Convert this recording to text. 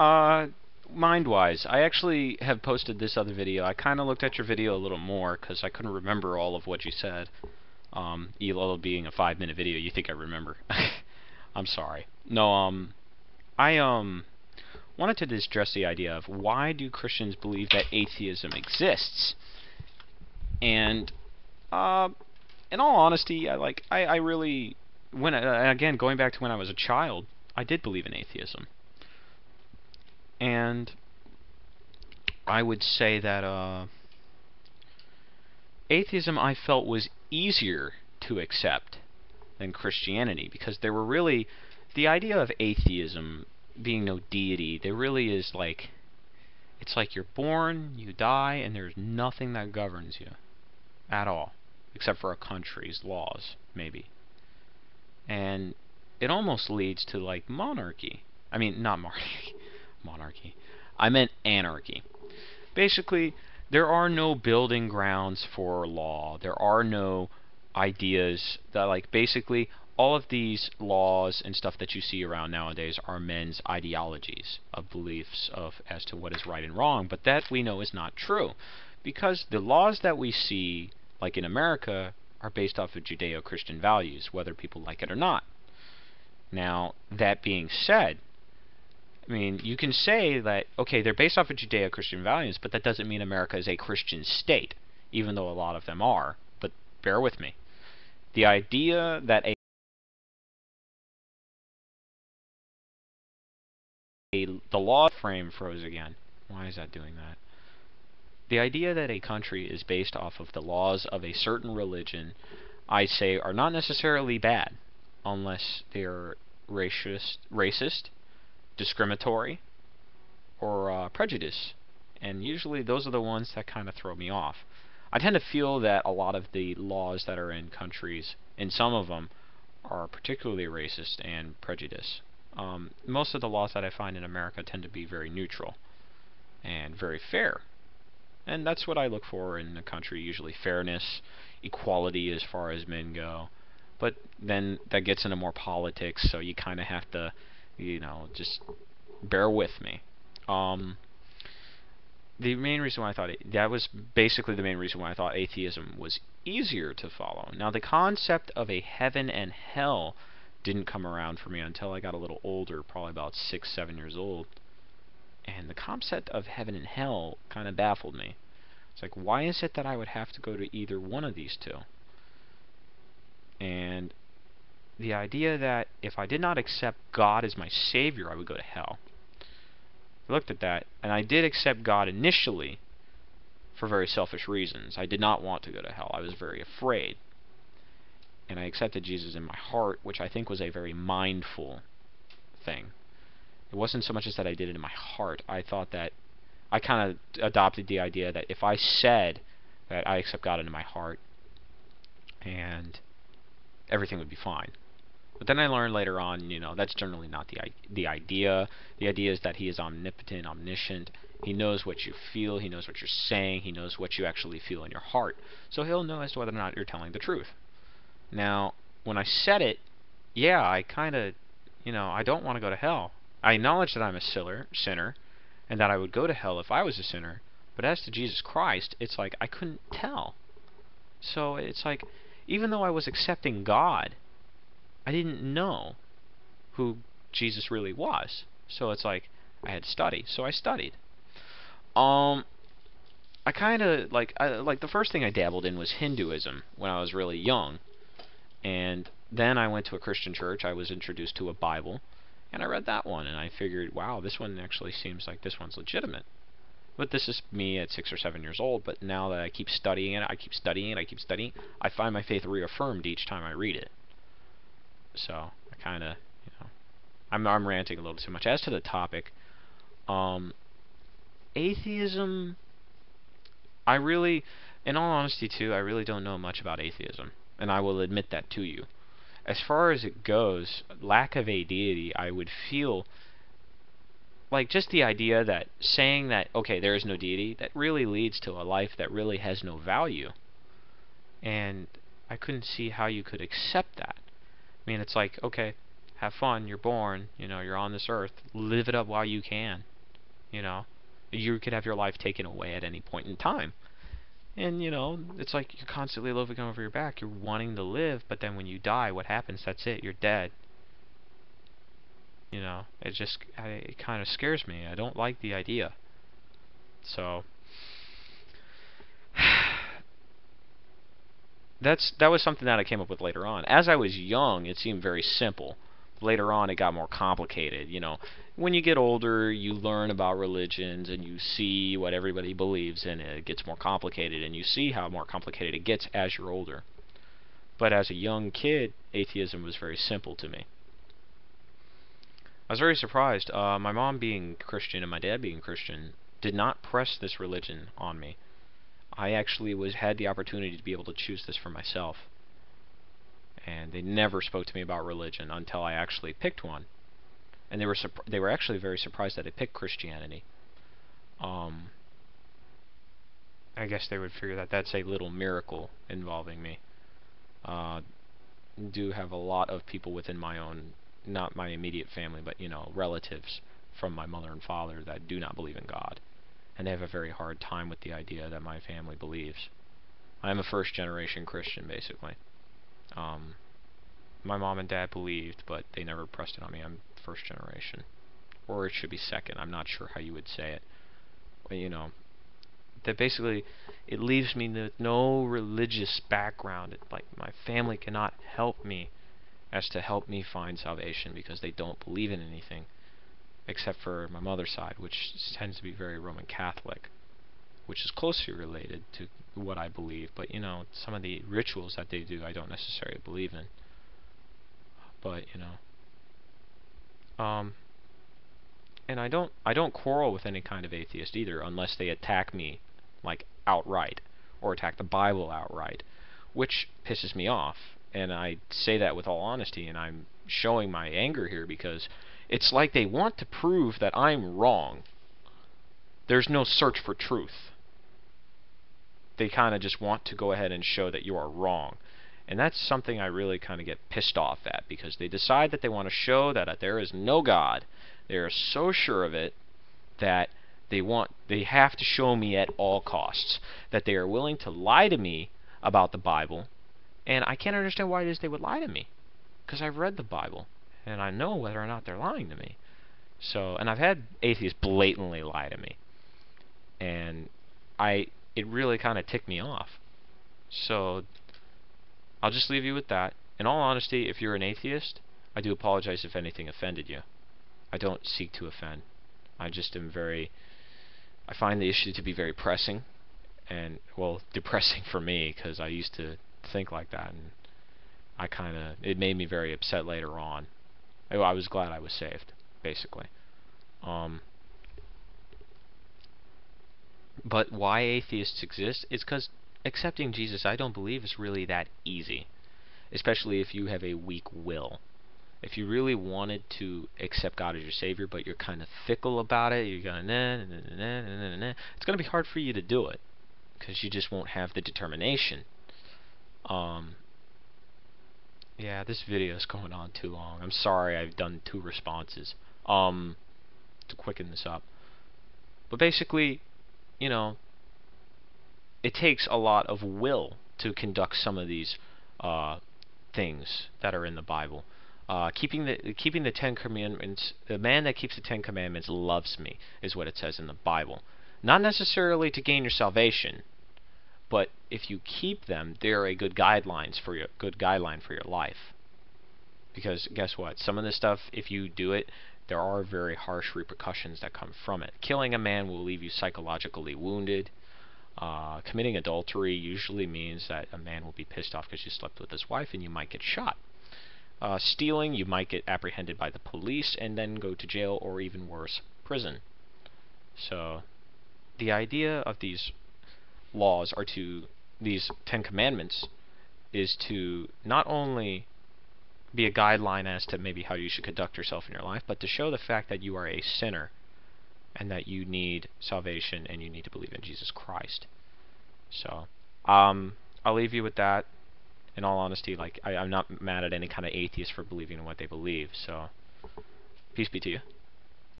Uh, Mind-wise, I actually have posted this other video. I kind of looked at your video a little more because I couldn't remember all of what you said. Although being a 5-minute video, you think I remember. I'm sorry. No, I wanted to address the idea of why do Christians believe that atheism exists? And in all honesty, I really again, going back to when I was a child, I did believe in atheism. And I would say that atheism I felt was easier to accept than Christianity, because there were really, the idea of atheism being no deity, there really is like, it's like you're born, you die, and there's nothing that governs you at all, except for a country's laws, maybe. And it almost leads to like monarchy. I mean, not monarchy. Monarchy. I meant anarchy. Basically, there are no building grounds for law. There are no ideas that, like, basically all of these laws and stuff that you see around nowadays are men's ideologies of beliefs of as to what is right and wrong, but that we know is not true, because the laws that we see, like in America, are based off of Judeo-Christian values, whether people like it or not. Now, that being said, I mean, you can say that, okay, they're based off of Judeo-Christian values, but that doesn't mean America is a Christian state, even though a lot of them are. But bear with me. The idea that the law frame froze again. Why is that doing that? The idea that a country is based off of the laws of a certain religion, I say, are not necessarily bad, unless they're racist, discriminatory, or prejudice. And usually those are the ones that kind of throw me off. I tend to feel that a lot of the laws that are in countries, in some of them, are particularly racist and prejudice. Most of the laws that I find in America tend to be very neutral and very fair. And that's what I look for in a country, usually fairness, equality as far as men go. But then that gets into more politics, so you kind of have to, you know, just bear with me. The main reason why I thought that was basically the main reason why I thought atheism was easier to follow. Now, the concept of a heaven and hell didn't come around for me until I got a little older, probably about 6, 7 years old. And the concept of heaven and hell kind of baffled me. It's like, why is it that I would have to go to either one of these two? And the idea that if I did not accept God as my Savior, I would go to hell. I looked at that, and I did accept God initially for very selfish reasons. I did not want to go to hell. I was very afraid. And I accepted Jesus in my heart, which I think was a very mindful thing. It wasn't so much as that I did it in my heart. I thought that I kind of adopted the idea that if I said that I accept God into my heart, and everything would be fine. But then I learned later on, you know, that's generally not the idea. The idea is that He is omnipotent, omniscient. He knows what you feel. He knows what you're saying. He knows what you actually feel in your heart. So He'll know as to whether or not you're telling the truth. Now, when I said it, yeah, I kind of, you know, I don't want to go to hell. I acknowledge that I'm a sinner, and that I would go to hell if I was a sinner. But as to Jesus Christ, it's like I couldn't tell. So it's like, even though I was accepting God, I didn't know who Jesus really was. So it's like I had to study. So I studied. I kind of like the first thing I dabbled in was Hinduism when I was really young, and then I went to a Christian church. I was introduced to a Bible, and I read that one, and I figured, wow, this one actually seems like this one's legitimate. But this is me at 6 or 7 years old. But now that I keep studying it, I keep studying it, I keep studying, I find my faith reaffirmed each time I read it. So I kind of, you know, I'm ranting a little too much. As to the topic, atheism, I really, in all honesty too, I really don't know much about atheism, and I will admit that to you. As far as it goes, lack of a deity, I would feel like just the idea that saying that, okay, there is no deity, that really leads to a life that really has no value. And I couldn't see how you could accept that. I mean, it's like, okay, have fun, you're born, you know, you're on this earth, live it up while you can. you know? You could have your life taken away at any point in time. And, you know, it's like you're constantly looking over your back. You're wanting to live, but then when you die, what happens? That's it. You're dead. You know, it kind of scares me. I don't like the idea. So, that was something that I came up with later on. As I was young, it seemed very simple. Later on, it got more complicated. You know, when you get older, you learn about religions and you see what everybody believes in. It gets more complicated, and you see how more complicated it gets as you're older. But as a young kid, atheism was very simple to me. I was very surprised. My mom being Christian and my dad being Christian did not press this religion on me. I actually had the opportunity to be able to choose this for myself. And they never spoke to me about religion until I actually picked one. And they were actually very surprised that I picked Christianity. I guess they would figure that that's a little miracle involving me. Do have a lot of people within my own, not my immediate family, but, you know, relatives from my mother and father that do not believe in God. And they have a very hard time with the idea that my family believes. I'm a first-generation Christian, basically. My mom and dad believed, but they never pressed it on me. I'm first generation. Or it should be second. I'm not sure how you would say it. But, you know, that basically, it leaves me with no religious background. Like, my family cannot help me as to help me find salvation because they don't believe in anything. Except for my mother's side, which tends to be very Roman Catholic, which is closely related to what I believe. But, you know, some of the rituals that they do, I don't necessarily believe in. But, you know, and I don't quarrel with any kind of atheist either, unless they attack me, like, outright, or attack the Bible outright, which pisses me off. And I say that with all honesty, and I'm showing my anger here because it's like they want to prove that I'm wrong. There's no search for truth. They kind of just want to go ahead and show that you are wrong. And that's something I really kind of get pissed off at, because they decide that they want to show that there is no God. They are so sure of it that they have to show me at all costs, that they are willing to lie to me about the Bible. And I can't understand why it is they would lie to me, because I've read the Bible and I know whether or not they're lying to me. So, and I've had atheists blatantly lie to me, and it really kind of ticked me off. So I'll just leave you with that. In all honesty, if you're an atheist, I do apologize if anything offended you. I don't seek to offend. I just am I find the issue to be very pressing, and, well, depressing for me, because I used to think like that, and it made me very upset later on. I was glad I was saved, basically. But why atheists exist is because accepting Jesus, I don't believe, is really that easy, especially if you have a weak will. If you really wanted to accept God as your Savior, but you're kind of fickle about it, you're going it's going to be hard for you to do it, because you just won't have the determination. Yeah, this video is going on too long. I'm sorry I've done 2 responses to quicken this up. But basically, you know, it takes a lot of will to conduct some of these things that are in the Bible. Keeping the 10 Commandments, the man that keeps the 10 Commandments loves me, is what it says in the Bible. Not necessarily to gain your salvation, but if you keep them, they're a good guideline for your life. Because guess what? Some of this stuff, if you do it, there are very harsh repercussions that come from it. Killing a man will leave you psychologically wounded. Committing adultery usually means that a man will be pissed off because you slept with his wife, and you might get shot. Stealing, you might get apprehended by the police and then go to jail, or even worse, prison. So the idea of these laws these 10 Commandments is to not only be a guideline as to maybe how you should conduct yourself in your life, but to show the fact that you are a sinner and that you need salvation and you need to believe in Jesus Christ. So I'll leave you with that. In all honesty, like, I'm not mad at any kind of atheist for believing in what they believe. So peace be to you.